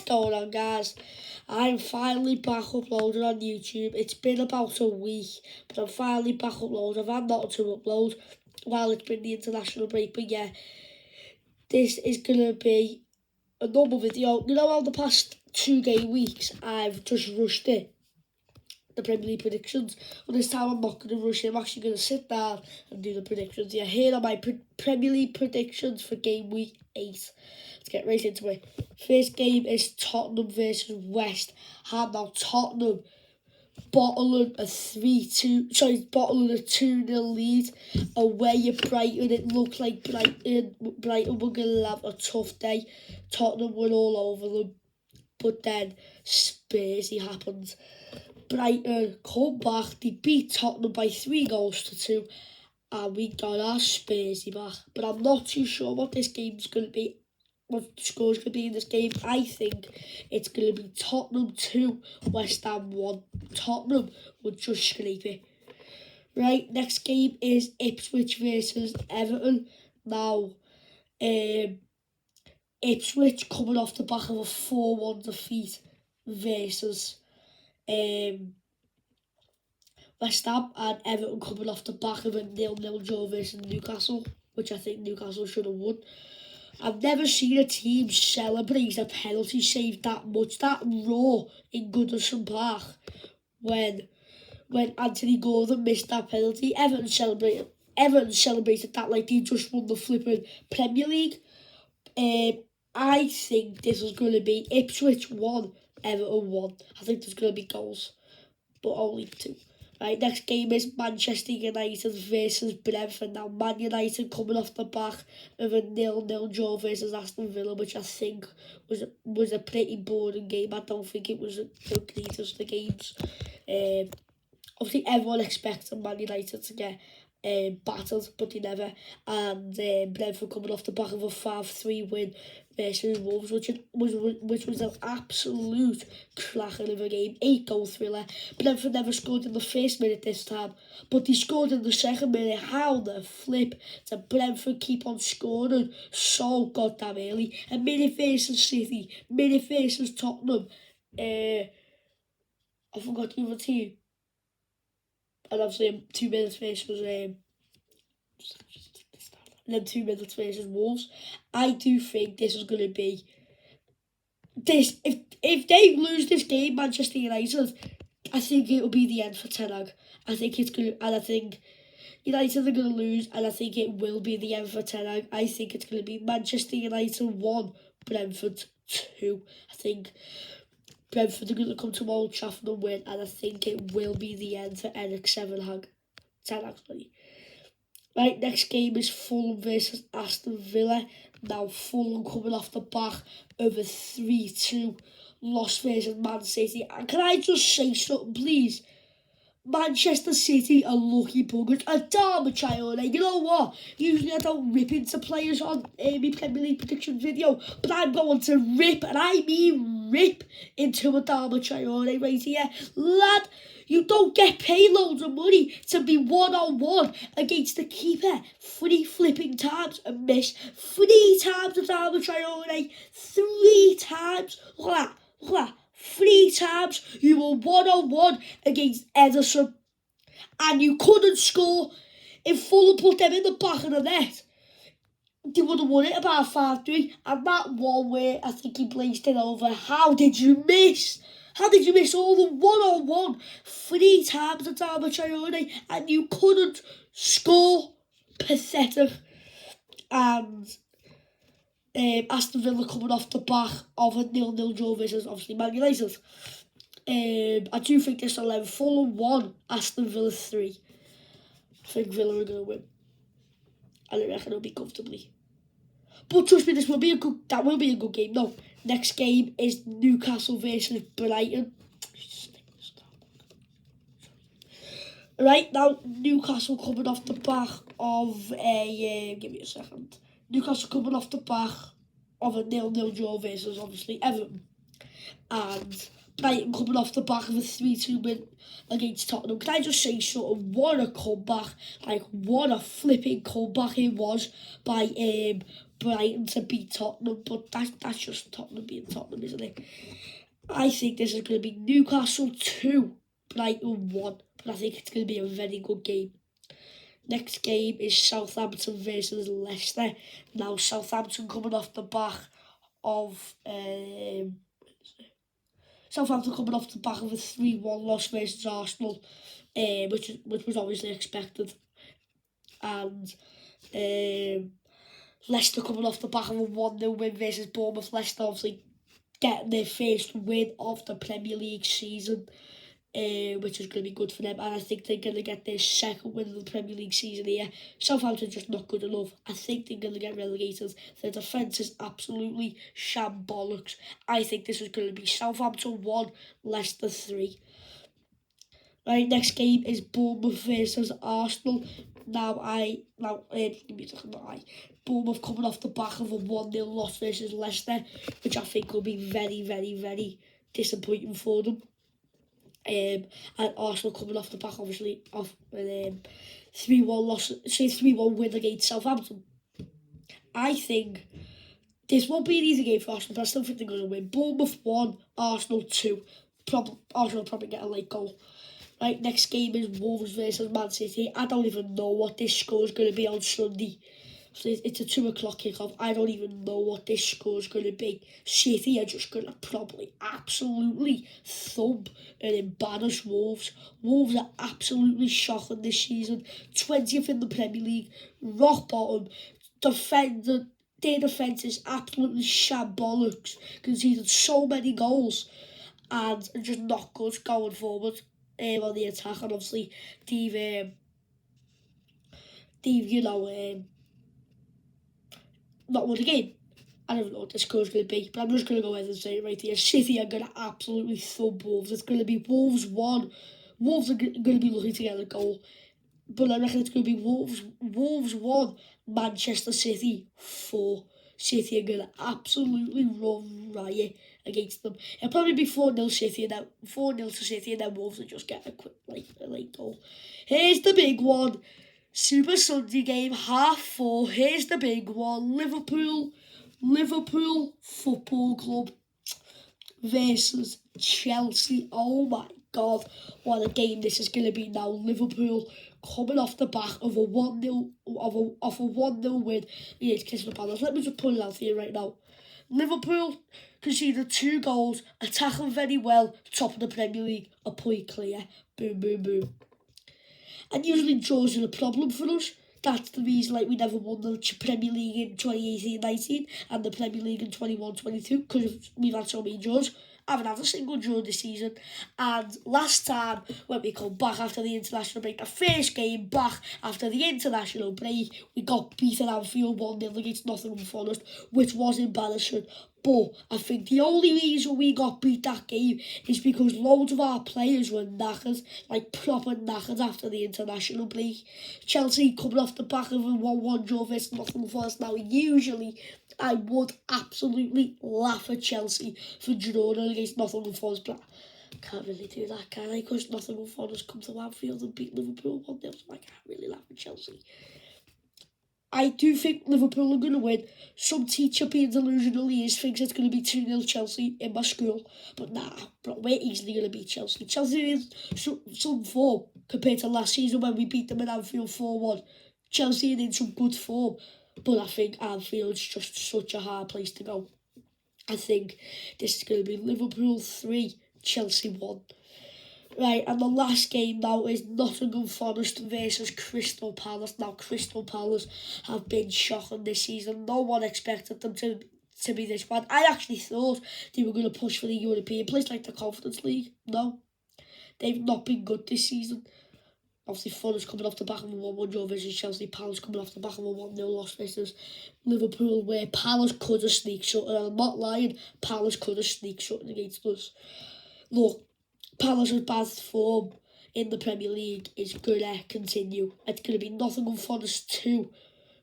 going on, guys? I'm finally back uploading on YouTube. It's been about a week, but I'm finally back uploading. I've had nothing to upload while it's been the international break, but yeah, this is going to be a normal video. You know how the past 2 game weeks I've just rushed it, the Premier League predictions? Well, this time I'm not going to rush it. I'm actually going to sit down and do the predictions. Yeah, here are my Premier League predictions for game week 8. Let's get right into it. First game is Tottenham versus West Ham. Now Tottenham bottling a 2-0 lead away at Brighton. It looked like Brighton were going to have a tough day. Tottenham were all over them, but then Spursy happened. Brighton come back. They beat Tottenham by 3-2, and we got our Spursy back. But I'm not too sure what this game's going to be. What the score's going to be in this game. I think it's going to be Tottenham 2, West Ham 1. Tottenham will just scrape it. Right, next game is Ipswich versus Everton. Now, Ipswich coming off the back of a 4-1 defeat versus West Ham, and Everton coming off the back of a 0-0 draw versus Newcastle, which I think Newcastle should have won. I've never seen a team celebrate a penalty save that much, that raw in Goodison Park when Anthony Gordon missed that penalty. Everton celebrated that like they just won the flipping Premier League. I think this is going to be Ipswich 1, Everton 1. I think there's going to be goals, but only 2. Right, next game is Manchester United versus Brentford. Now, Man United coming off the back of a 0-0 draw versus Aston Villa, which I think was a pretty boring game. I don't think it was the greatest of games. Obviously, everyone expected Man United to get battered, but they never. And Brentford coming off the back of a 5-3 win versus Wolves, which was an absolute cracker of a game. 8-goal thriller. Brentford never scored in the first minute this time, but they scored in the second minute. How the flip did Brentford keep on scoring so goddamn early? A minute versus City, minute versus Tottenham. I forgot the other team. And obviously 2 minutes versus and then 2 minutes versus Wolves. I do think this is going to be this. If they lose this game, Manchester United, I think it will be the end for Ten Hag. I think it's going to, and I think United are going to lose, and I think it will be the end for Ten Hag. I think it's going to be Manchester United 1, Brentford 2. I think Brentford are going to come to Old Trafford and win, and I think it will be the end for Ten Hag. Right, next game is Fulham versus Aston Villa. Now, Fulham coming off the back of a 3-2 loss versus Man City. And can I just say something, please? Manchester City are lucky buggers. Adama Traore, you know what? Usually I don't rip into players on my Premier League prediction video, but I'm going to rip, and I mean rip, into Adama Traore right here. Lad, you don't get paid loads of money to be one-on-one against the keeper 3 flipping times and miss. 3 times Adama Traore. 3 times. Look at that. 3 times you were one-on-one against Ederson and you couldn't score. If Fulham put them in the back of the net, they would have won it about 5-3. And that one where I think he placed it over, how did you miss? How did you miss all the one-on-one 3 times at Adama Traore and you couldn't score? Pathetic. And Aston Villa coming off the back of a 0-0 draw versus obviously Man United. I do think this will end Fulham 1, Aston Villa 3. I think Villa are going to win. And I reckon it'll be comfortably. But trust me, that will be a good game. No, next game is Newcastle versus Brighton. Right, now Newcastle coming off the back of a... give me a second. Newcastle coming off the back of a 0-0 draw versus obviously Everton. And Brighton coming off the back of a 3-2 win against Tottenham. Can I just say something? What a comeback. Like, what a flipping comeback it was by Brighton to beat Tottenham, but that's just Tottenham being Tottenham, isn't it? I think this is going to be Newcastle 2, Brighton 1, but I think it's going to be a very good game. Next game is Southampton versus Leicester. Now, Southampton coming off the back of Southampton coming off the back of a 3-1 loss versus Arsenal, which was obviously expected, and Leicester coming off the back of a 1-0 win versus Bournemouth. Leicester obviously getting their first win of the Premier League season, which is going to be good for them. And I think they're going to get their second win of the Premier League season here. Southampton's just not good enough. I think they're going to get relegated. Their defence is absolutely shambolics. I think this is going to be Southampton 1, Leicester 3. Right, next game is Bournemouth versus Arsenal. Bournemouth coming off the back of a 1-0 loss versus Leicester, which I think will be very, very, very disappointing for them. And Arsenal coming off the back, obviously, of a 3-1 win against Southampton. I think this won't be an easy game for Arsenal, but I still think they're going to win. Bournemouth 1, Arsenal 2. Arsenal will probably get a late goal. Right, next game is Wolves versus Man City. I don't even know what this score is going to be on Sunday. So it's a 2 o'clock kickoff. I don't even know what this score is going to be. City are just going to probably absolutely thump and embarrass Wolves. Wolves are absolutely shocking this season. 20th in the Premier League, rock bottom. Their defence is absolutely shambolics. Conceded so many goals and just not good going forward. On the attack, and obviously not won the game. I don't know what the score's going to be, but I'm just going to go ahead and say it right here. City are going to absolutely thump Wolves. It's going to be Wolves 1. Wolves are going to be looking to get a goal, but I reckon it's going to be Wolves 1, Manchester City 4. City are going to absolutely run riot against them. It'll probably be 4-0 City, and then 4-0 to City, and then Wolves will just get a quick late goal. Here's the big one. Super Sunday game, 4:30. Here's the big one. Liverpool Football Club versus Chelsea. Oh my God, what a game this is going to be now. Liverpool coming off the back of a 1-0 win against Crystal Palace. Let me just put it out here right now. Liverpool conceded 2 goals, attacking very well, top of the Premier League, a point clear. Boom, boom, boom. And usually draws are a problem for us. That's the reason we never won the Premier League in 2018-19 and the Premier League in 21-22, because we've had so many draws. I haven't had a single draw this season. And last time, when we come back after the international break, the first game back after the international break, we got beaten at Anfield 1-0 against Nottingham Forest, which was embarrassing. But I think the only reason we got beat that game is because loads of our players were knackered, proper knackered after the international break. Chelsea coming off the back of a 1-1 draw versus Nottingham Forest. Now, usually I would absolutely laugh at Chelsea for drawing against Nottingham Forest, but I can't really do that, can I? Because Nottingham Forest come to Anfield and beat Liverpool 1-0, so I can't really laugh at Chelsea. I do think Liverpool are going to win. Some teacher being delusional thinks it's going to be 2-0 Chelsea in my school. But nah, we're easily going to beat Chelsea. Chelsea is some form compared to last season when we beat them in Anfield 4-1. Chelsea are in some good form. But I think Anfield's just such a hard place to go. I think this is going to be Liverpool 3, Chelsea 1. Right, and the last game now is Nottingham Forest versus Crystal Palace. Now, Crystal Palace have been shocking this season. No one expected them to be this bad. I actually thought they were going to push for the European place, like the Conference League. No, they've not been good this season. Obviously, Forest coming off the back of a 1-1 draw versus Chelsea. Palace coming off the back of a 1-0 loss versus Liverpool, where Palace could have sneaked something. I'm not lying, Palace could have sneaked something against us. Look, Palace's bad form in the Premier League is going to continue. It's going to be Nottingham Forest 2,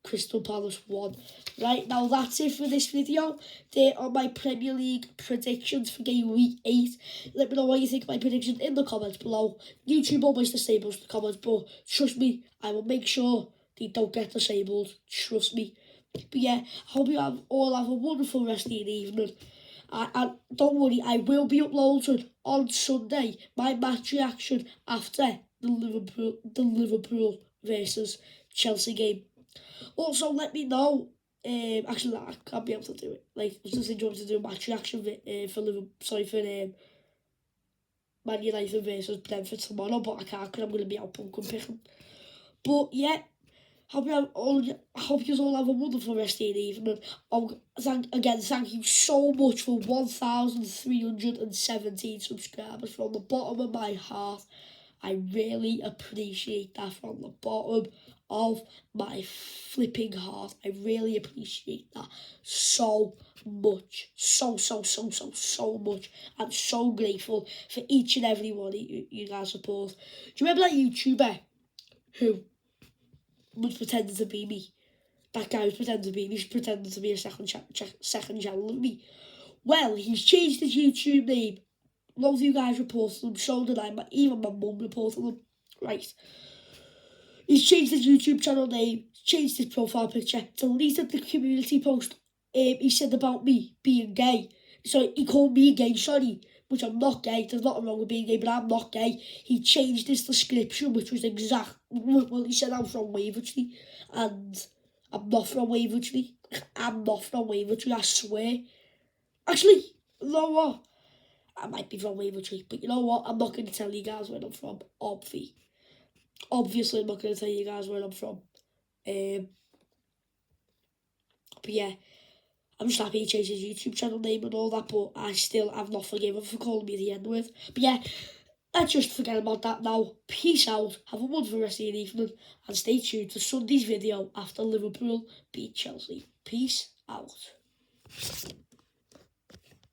Crystal Palace 1. Right, now that's it for this video. There are my Premier League predictions for game week 8. Let me know what you think of my predictions in the comments below. YouTube always disables the comments, but trust me, I will make sure they don't get disabled. Trust me. But yeah, I hope you all have a wonderful rest of your evening. And don't worry, I will be uploading on Sunday my match reaction after the Liverpool versus Chelsea game. Also, let me know. Actually, I can't be able to do it. Like, I was just enjoying to do a match reaction for Liverpool. Sorry for Man United versus Brentford tomorrow, but I can't because I'm going to be out pumpkin picking. But yeah, I hope you all have a wonderful rest of your evening. Thank you so much for 1,317 subscribers from the bottom of my heart. I really appreciate that from the bottom of my flipping heart. I really appreciate that so much. So much. I'm so grateful for each and every one of you guys' support. Do you remember that YouTuber who was pretending to be me? That guy was pretending to be me. He's pretending to be a second channel of me. Well, he's changed his YouTube name. Loads of you guys reported them, so did I. Even my mum reported them. Right. He's changed his YouTube channel name, changed his profile picture, deleted the community post he said about me being gay. So he called me gay, sorry, which I'm not gay. There's nothing wrong with being gay, but I'm not gay. He changed his description, which was exact. Well, he said I'm from Wavertree, and I'm not from Wavertree. I'm not from Wavertree, I swear. Actually, you know what? I might be from Wavertree, but you know what? I'm not going to tell you guys where I'm from, Obviously, I'm not going to tell you guys where I'm from. But yeah, I'm just happy he changed his YouTube channel name and all that, but I've not forgiven for calling me the N-word. But yeah, let's just forget about that now. Peace out, have a wonderful rest of your evening, and stay tuned for Sunday's video after Liverpool beat Chelsea. Peace out.